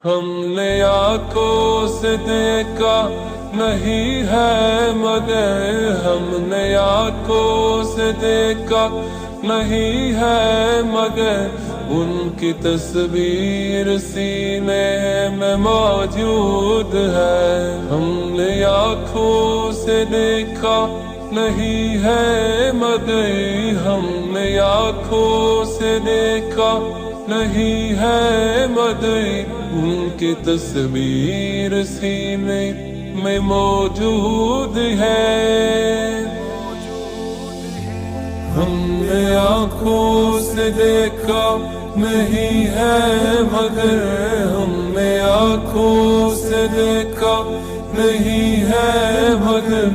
ہم نے آنکھوں سے دیکھا نہیں ہے مگر ہم نے آنکھوں سے دیکھا نہیں ہے مگر ان کی تصویر سینے میں موجود ہے. ہم نے آنکھوں سے دیکھا نہیں ہے مگر ہم نے آنکھوں سے دیکھا نہیں ہے مگر ان کی تصویر سینے میں موجود ہے. ہم نے آنکھوں سے دیکھا نہیں ہے مگر ہم نے آنکھوں سے دیکھا نہیں ہے مگر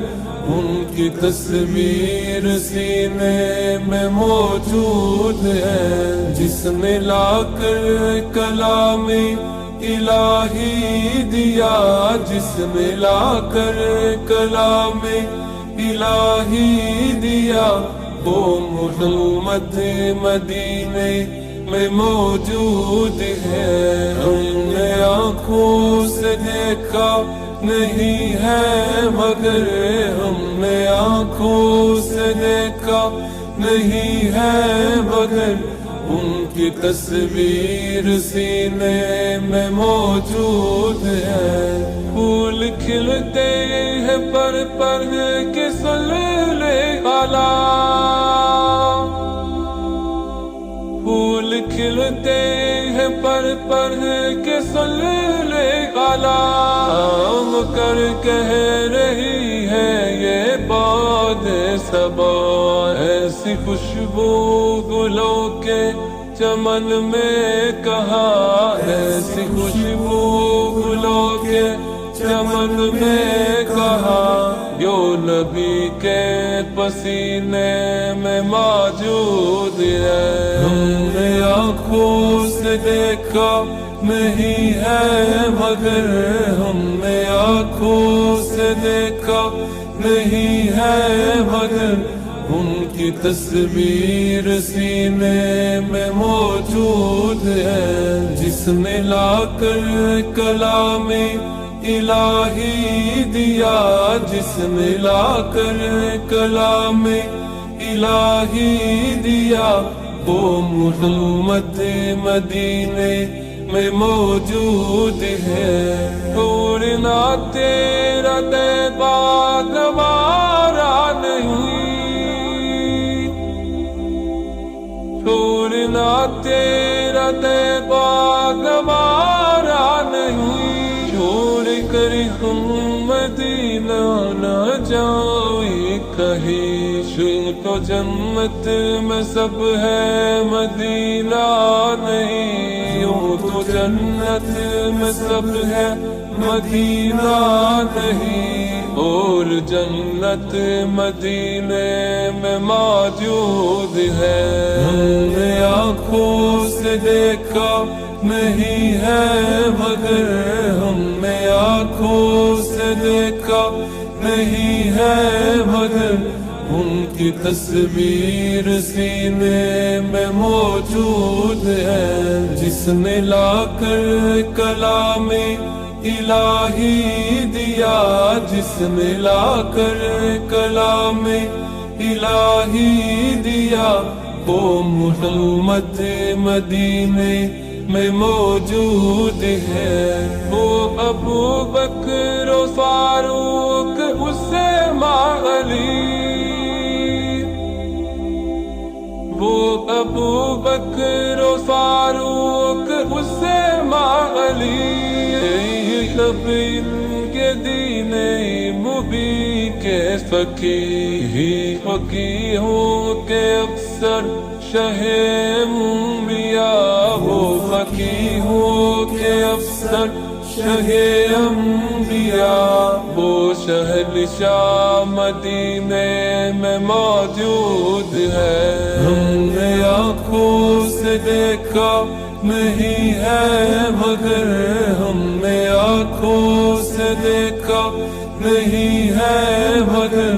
ان کی تصویر سینے میں موجود ہے. جس نے لا کر کلام الہی دیا جس نے لا کر کلام الہی دیا وہ محمد مدینے میں موجود ہے. ہم نے آنکھوں سے دیکھا نہیں ہے مگر ہم نے آنکھوں سے دیکھا نہیں ہے مگر ان کی تصویر سینے میں موجود ہے. پھول کھلتے ہیں پر کے سلسلے اعلیٰ پھول کھلتے ہیں پر کے سلسلے اعلیٰ کر کہہ رہی ہے یہ باد صبا ایسی خوشبو گلوں کے چمن میں کہاں ایسی خوشبو گلوں کے چمن میں کہاں جو نبی کے پسینے میں موجود ہے. ہم نے آنکھوں سے دیکھا نہیں ہے مگر ہم نے آنکھوں سے دیکھا نہیں ہے مگر ان کی تصویر سینے میں موجود ہے. جس نے لا کر کلام الہی دیا جس نے لا کر کلام الہی دیا وہ محمد مدینے میں موجود ہے. چھوڑنا تیرا طیبہ گوارا نہیں چھوڑنا تیرا طیبہ گوارا نہیں. چھوڑ کر ہم مدینہ نہ جائیں کہیں تو جنت میں سب ہے مدینہ نہیں. یوں تو جنت میں سب ہے مدینہ نہیں اور جنت مدینے میں موجود ہے. ہم نے آنکھوں سے دیکھا نہیں ہے مگر ہم نے آنکھوں سے دیکھا نہیں ہے مگر ان کی تصویر سینے میں موجود ہے. جس نے لا کر کلام الہی دیا جس نے لا کر کلام الہی دیا وہ محمد مدینے میں موجود ہے. وہ ابو بکر و فاروق عثمان علی وہ ابو بکر و فاروق عثمان علی سب ان کے دین مبین کے فقیہوں کے افسر شہ انبیاء وہ فقیہوں کے افسر شہ انبیاء وہ شہنشاہ مدینے میں موجود ہے. ہم نے آنکھوں سے دیکھا نہیں ہے مگر ہم نے آنکھوں سے دیکھا نہیں ہے مگر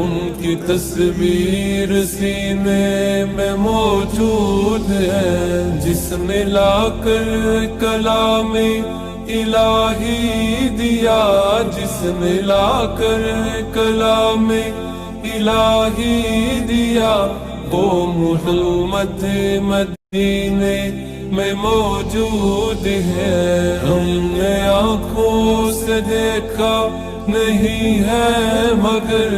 ان کی تصویر سینے میں موجود ہے، جس نے لا کر کلام الہی دیا، جس نے لا کر کلام الہی دیا، وہ محمد مدینے میں موجود ہے۔ ہم نے آنکھوں سے دیکھا نہیں ہے مگر،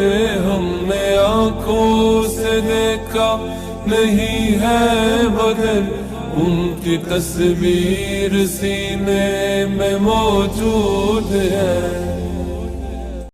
ہم نے آنکھوں سے دیکھا نہیں ہے مگر، ان کی تصویر سینے میں موجود ہے۔